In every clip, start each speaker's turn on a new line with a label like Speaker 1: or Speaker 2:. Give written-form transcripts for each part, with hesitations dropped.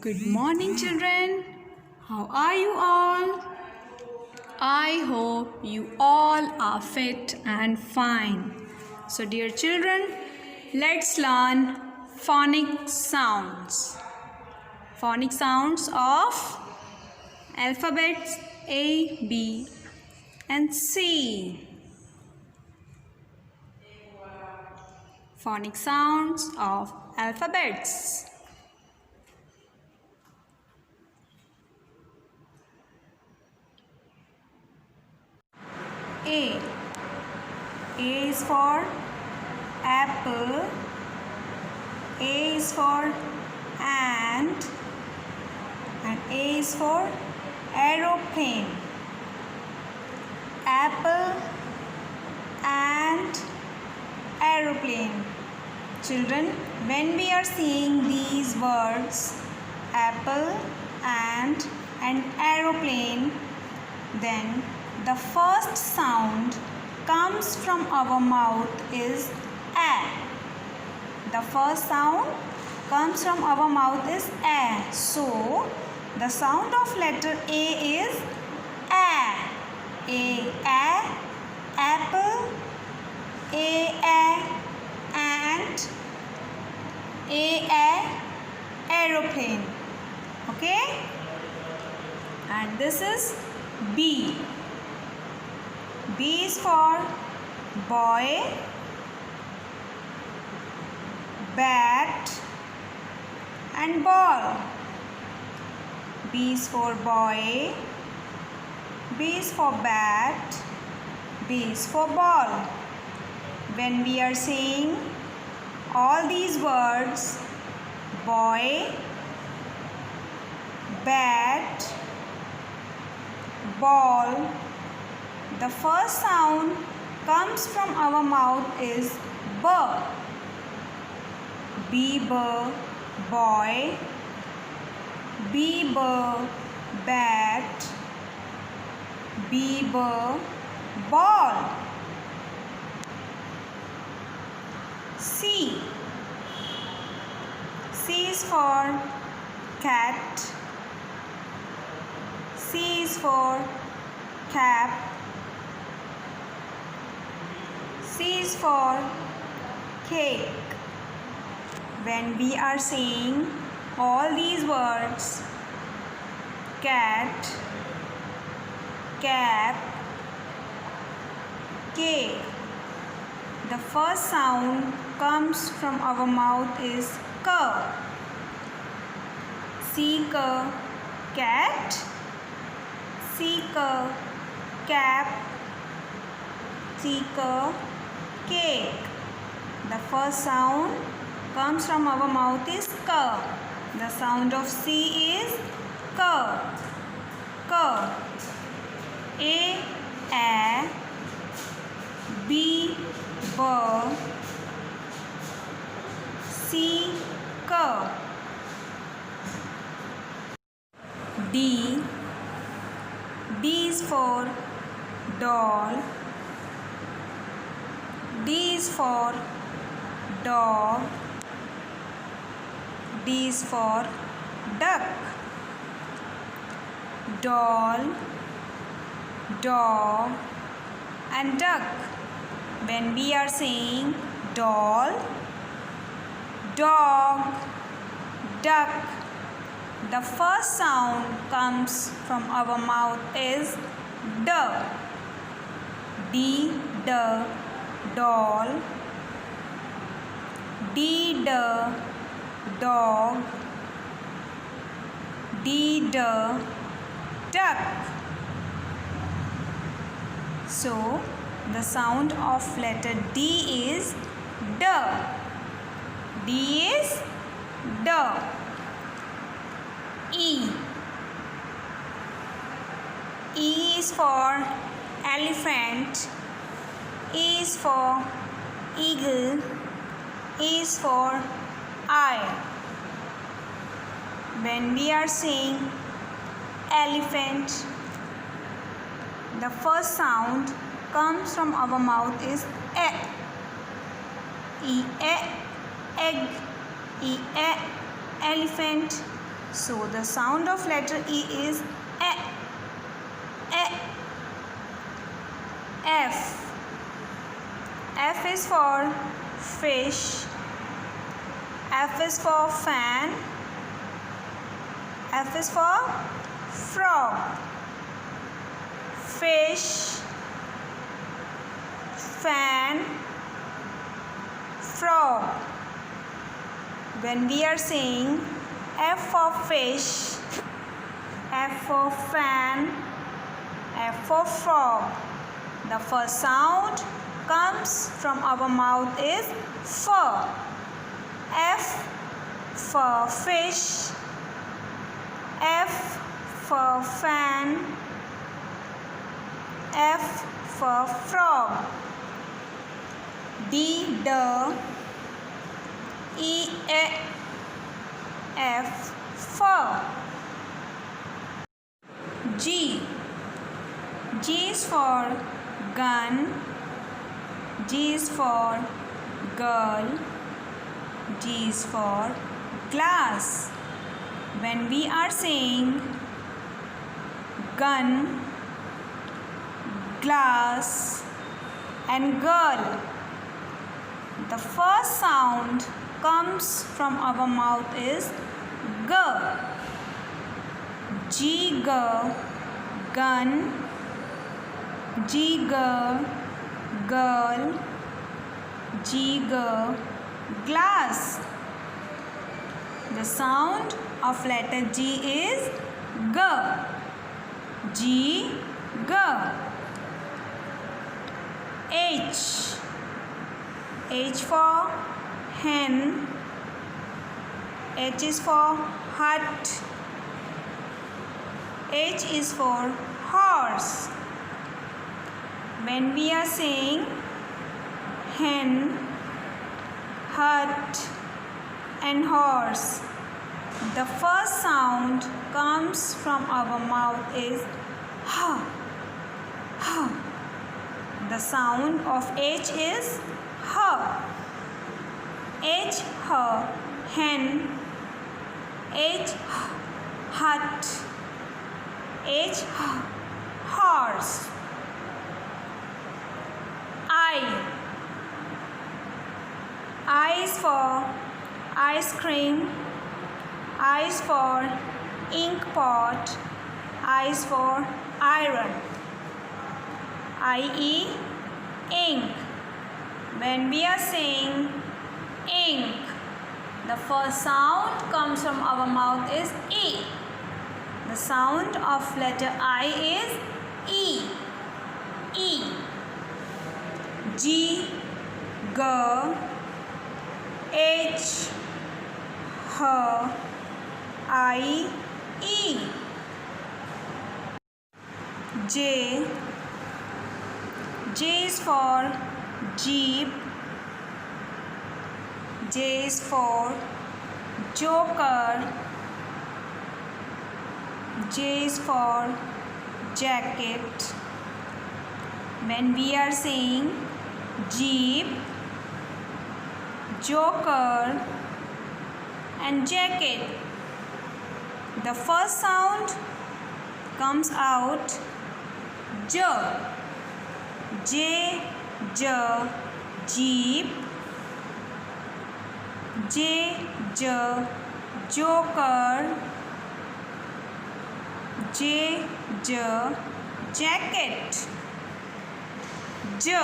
Speaker 1: Good morning, children. How are you all? I hope you all are fit and fine. So, dear children, let's learn phonic sounds. Phonic sounds of alphabets A, B, and C. Phonic sounds of alphabets. A. A is for apple. A is for ant. And A is for aeroplane. Apple, ant, aeroplane. Children, when we are seeing these words, apple, ant, and aeroplane, then the first sound comes from our mouth is A. The first sound comes from our mouth is A. So, the sound of letter A is A. Apple, ant, aeroplane. Okay? And this is B. B is for boy, bat, and ball. B is for boy, B is for bat, B is for ball. When we are saying all these words, boy, bat, ball, the first sound comes from our mouth is B. B, boy, B, bat, B, ball. C. C is for cat. C is for cap. C is for cake. When we are saying all these words, cat, cap, cake, the first sound comes from our mouth is K. C, cat, C, cap, C, cake. The first sound comes from our mouth is K. The sound of C is K. K. A, B, C, K. D. D is for doll. D is for dog. D is for duck. Doll, dog, and duck. When we are saying doll, dog, duck, the first sound comes from our mouth is D. D, doll, D, dog, D, duck. So, the sound of letter D is D. D is D. E. E is for elephant. E is for eagle. E is for eye. When we are saying elephant, the first sound comes from our mouth is E. E, egg. E, elephant. So the sound of letter E is E. E. F. F is for fish. F is for fan. F is for frog. Fish, fan, frog. When we are saying F for fish, F for fan, F for frog, the first sound comes from our mouth is F. F for fish, F for fan, F for frog. D, D, E, E, F, fur. G. G is for gun. G is for girl. G is for glass. When we are saying gun, glass and girl, the first sound comes from our mouth is G. G, G, gun. G, G, girl. G, G, glass. The sound of letter G is G. G, G. H. H for hen. H is for hut. H is for horse. When we are saying hen, hut and horse, the first sound comes from our mouth is H. H. The sound of H is H. H, H, hen. H, hut. H, horse. I is for ice cream. I is for ink pot. I is for iron. I-E, ink. When we are saying ink, the first sound comes from our mouth is E. The sound of letter I is E. E. G, G, H, H, I, E. J. J is for jeep. J is for joker. J is for jacket. When we are saying jeep, joker and jacket, the first sound comes out J. J, J, jeep. J, J, joker. J, J, jacket. J.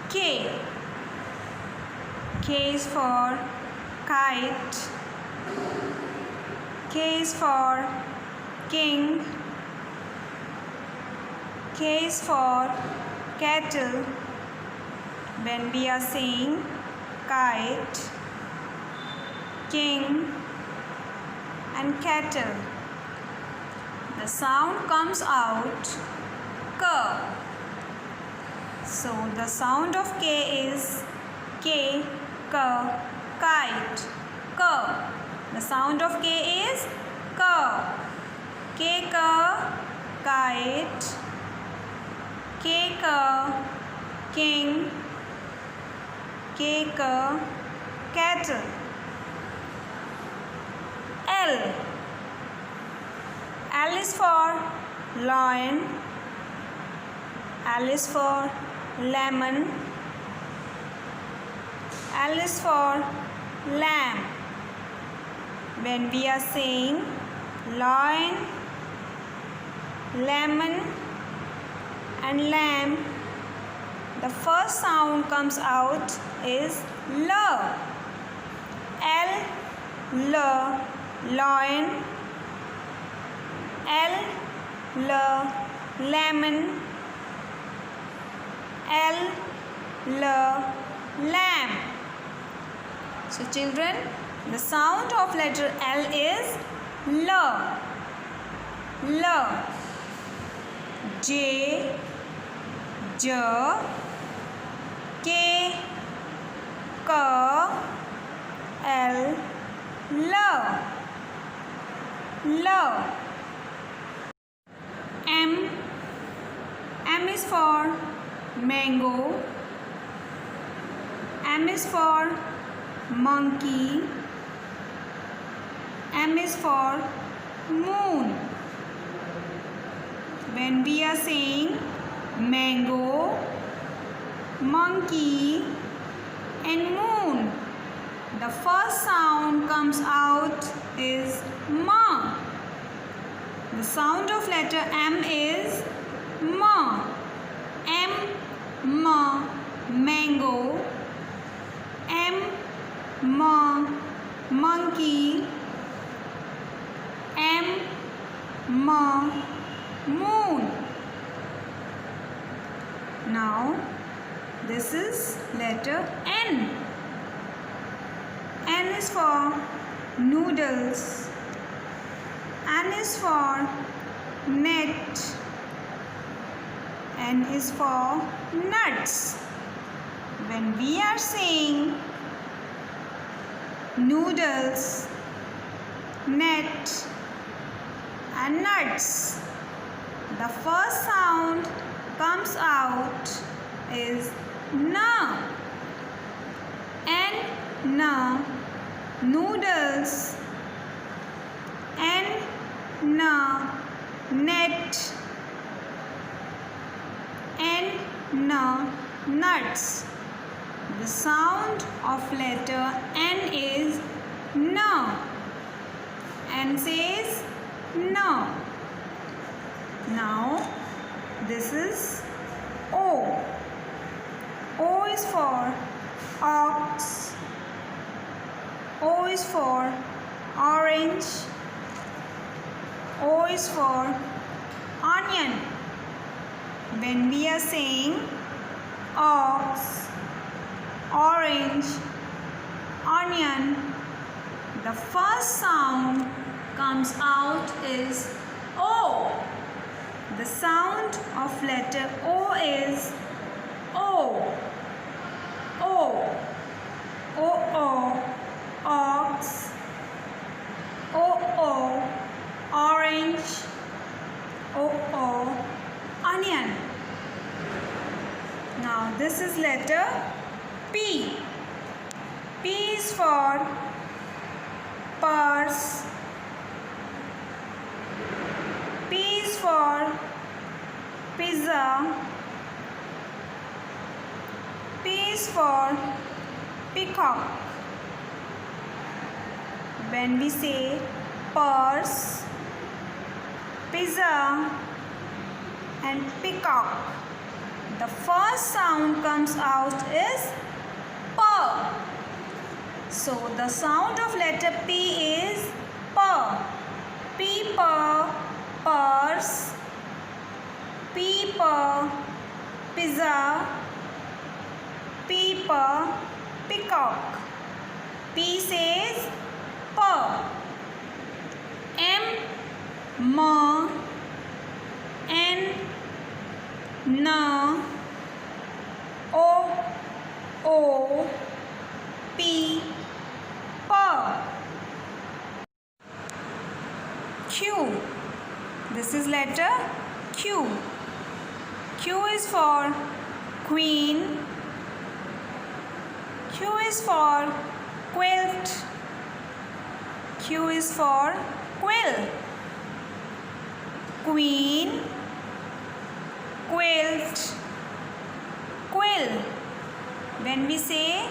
Speaker 1: K. K is for kite. K is for king. K is for kettle. When we are saying kite, king and kettle, the sound comes out K. So the sound of K is K, K, kite, K. The sound of K is K. K, K, kite. K, K, king. K, K, kettle. L. L is for lion. L is for lemon. L is for lamb. When we are saying lion, lemon and lamb, the first sound comes out is L. L, lion. L, lemon. L, lamb. So children, the sound of letter L is L. L. J, K, K, L, L. M is for mango. M is for monkey. M is for moon. When we are saying mango, monkey and moon, the first sound comes out is ma. The sound of letter M is ma. M, mango. M, monkey. M, moon. Now this is letter N. N is for noodles. N is for net. N is for nuts. When we are saying noodles, net and nuts, the first sound comes out is na. N, noodles. N, net. N, nuts. The sound of letter N is na. N says no. Now this is O. O is for ox. O is for orange. O is for onion. When we are saying ox, orange, onion, the first sound comes out is O. The sound of letter O is O. O. O, ox. O, orange. O, onion. Now this is letter P. P is for purse. P is for pizza. P is for peacock. When we say purse, pizza and peacock, the first sound comes out is P. So the sound of letter P is P. P, purse. P, pizza. P, peacock. P says P. M, N, O, P, Q. This is letter Q. Q is for queen. Q is for quilt. Q is for quill. Queen, quilt, quill. When we say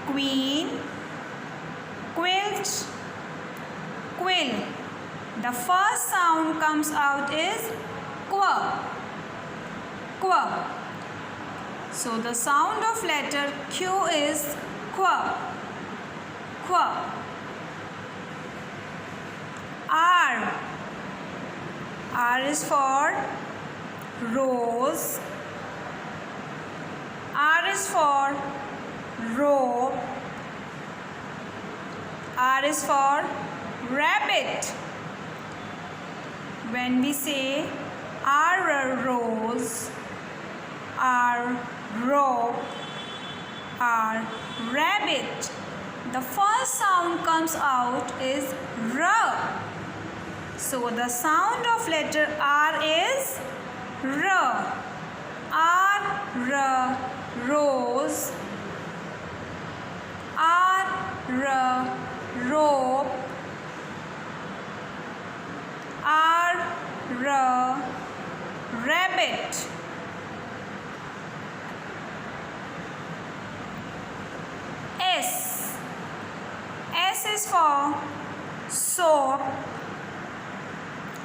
Speaker 1: queen, quilt, quill, the first sound comes out is qu. Qu. So the sound of letter Q is qu. Qu. R. R is for rose. R is for rope. R is for rabbit. When we say R rose, R rope, R rabbit, the first sound comes out is R. So the sound of letter R is R. R rose, R rope, R rabbit. S. S is for soap.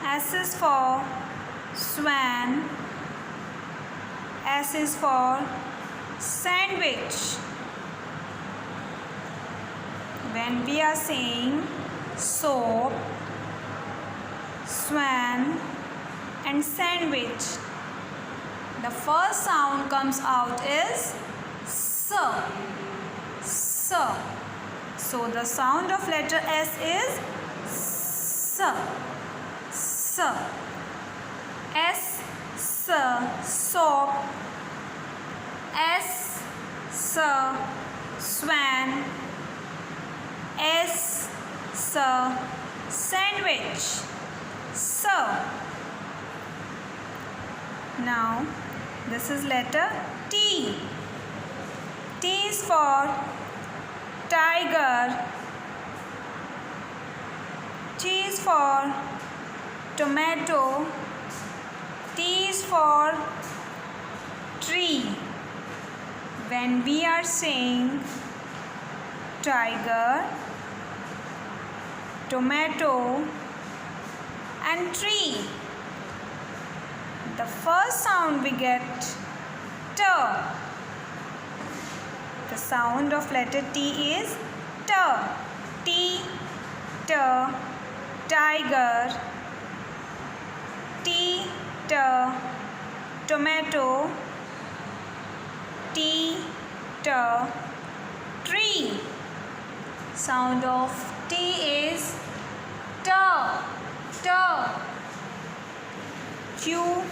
Speaker 1: S is for swan. S is for sandwich. When we are saying soap, swan and sandwich, the first sound comes out is S. S. So the sound of letter S is S. S. S. Soap. S. Swan. S. Sandwich. So now this is letter T. T is for tiger. T is for tomato. T is for tree. When we are saying tiger, tomato and tree, the first sound we get T. The sound of letter T is T. T, tiger. T, tomato. T, tree. Sound of T is T. Q,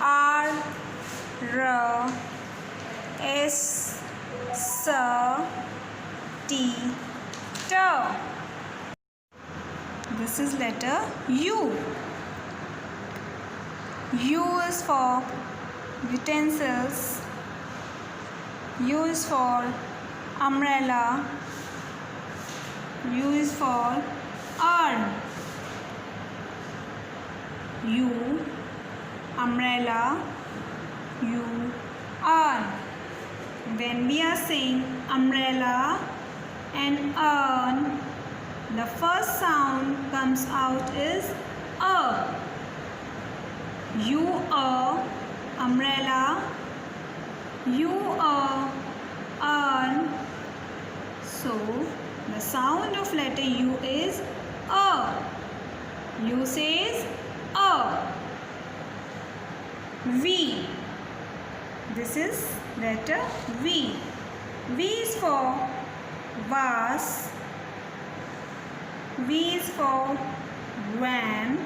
Speaker 1: R, S, T. This is letter U. U is for utensils. U is for umbrella. U is for urn. U, umbrella. U, urn. When we are saying umbrella and urn, the first sound comes out is A. U, umbrella. U, urn. So the sound of letter U is A. U says A. V. This is letter V. V is for vase. V is for van.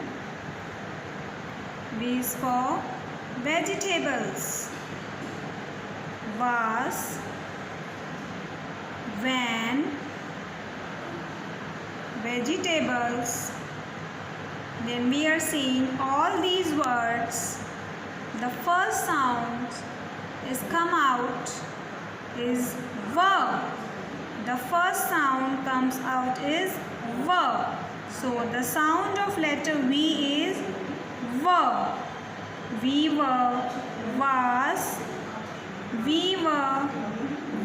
Speaker 1: V is for vegetables. Vase, van, vegetables. When we are seeing all these words, the first sound is come out is V. the first sound comes out is V. So the sound of letter V is V. V were vase, we were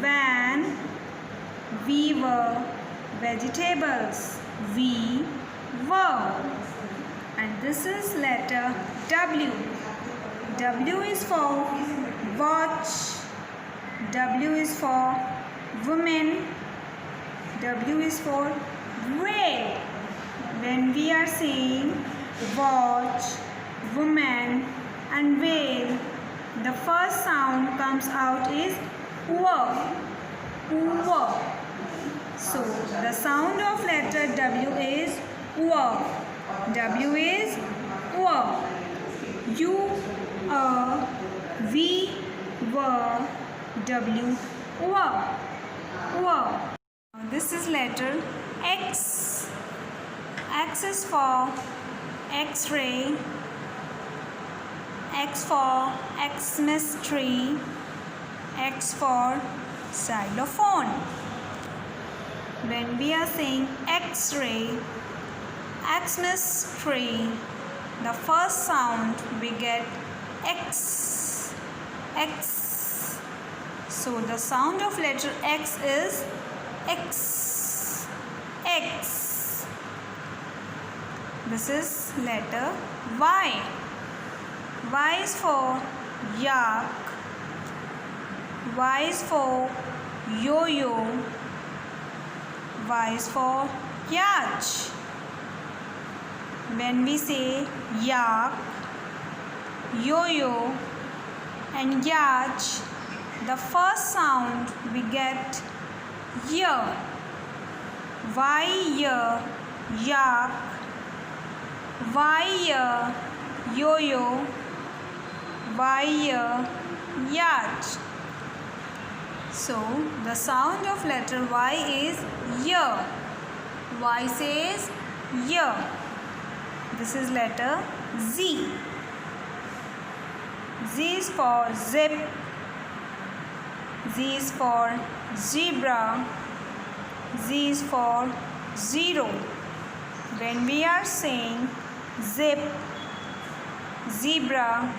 Speaker 1: van, we were vegetables, we were. And this is letter W. W is for watch, W is for woman, W is for whale. When we are saying watch, woman and whale, the first sound comes out is W. W. So the sound of letter W is W. W is W. U, A, V, W, W, W. W. This is letter X. X is for X-ray, X for Xmas tree, X for xylophone. When we are saying X-ray, Xmas tree, the first sound we get X, X. So the sound of letter X is X, X. This is letter Y. Y is for yak, Y is for yo-yo, Y is for yacht. When we say yak, yo-yo and yacht, the first sound we get y. Y, yak, Y, yo-yo, Y, yacht. So the sound of letter Y is y. Y says y. This is letter Z. Z is for zip, Z is for zebra, Z is for zero. When we are saying zip, zebra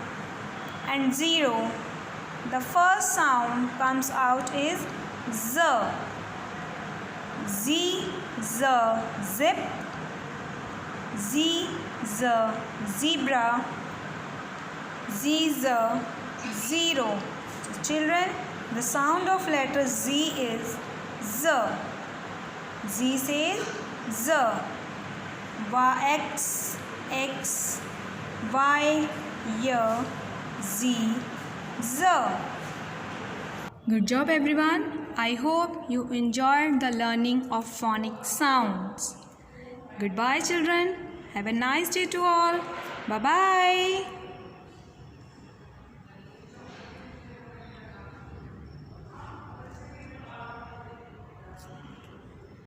Speaker 1: and zero, the first sound comes out is Z. Z, Z, zip, Z, Z, zebra, Z, Z, zero. So children, the sound of letter Z is Z. Z says Z. Y, X, X, Y, Y, Z, Z. Good job everyone. I hope you enjoyed the learning of phonic sounds. Goodbye children. Have a nice day to all. Bye-bye.